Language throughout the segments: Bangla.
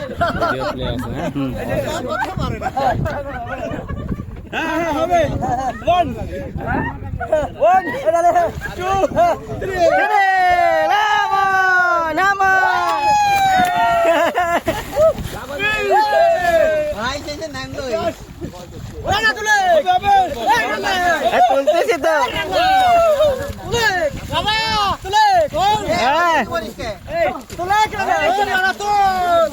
ভিডিও প্লে আছে হ্যাঁ হবে 1 এটা লে 2 3 নামো ভাই সেই নাম লই ওরা না তুলে তুলতেছি তো তুলে বাবা তুলে কোন হ্যাঁ তুলে কেন এই না তুল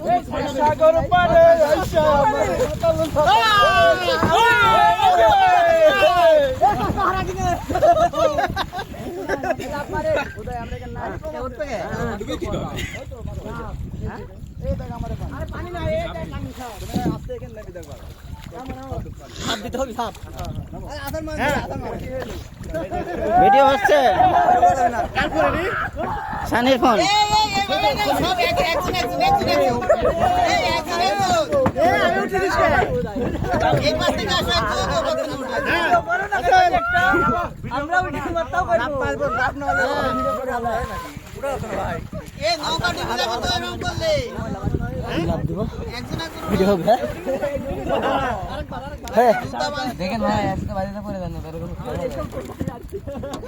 এই সাগর পারে আইসা সাহারা দিনে এটা পারে উদয় আমরা কেন না উঠবে ডুবে কি তো হ্যাঁ এই দেখ আমারে আরে পানি না এই দেখ পানি খাও আস্তে এখানে নামি দেখ বাবা হাত দিতে হবে সাপ আদার মান আদার মান ভিডিও হচ্ছে কার করে নি সানির ফোন এই সব একজন এই আমি উঠে দিছি এই পাশ থেকে আসো আমরা উঠে মারতাও পারবো লাভ না হলে ভিডিও করে আমরা পুরো তো ভাই এই নৌকা ডুবে যাবে তো এরকম করলে লাভ দিব একজন ভিডিও হবে হ্যাঁ দেখেন ভাই আজকে বাড়িতে পড়ে যান তার কোনো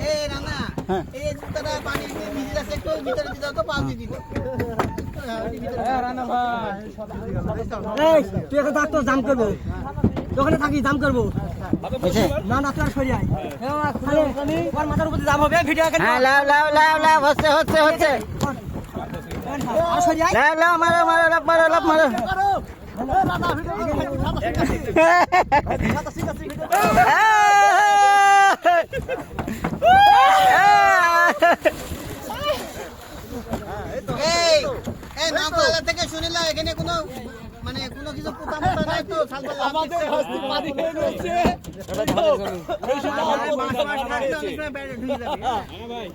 এই রানা এই জুতাটা পানি ভিজে যাচ্ছে একটু ভিতরে দিতে তো পাল দিয়ে দিত রানা ভাই এই তুই এখন থাক তো জাম করব দোকানে থাকি জাম করব না না তুই আর সরি আয় ওর মাথার উপরে জাম হবে ভিডিও হ্যাঁ লাভ হচ্ছে আর সরি আয় লাভ মারো এই নকলা থেকে শুনিলা এখানে কোনো মানে কোনো কিছু পোতা মোতা নাই তো আমাদের হস্তি পানি খেয়ে নিচ্ছে এই ভাই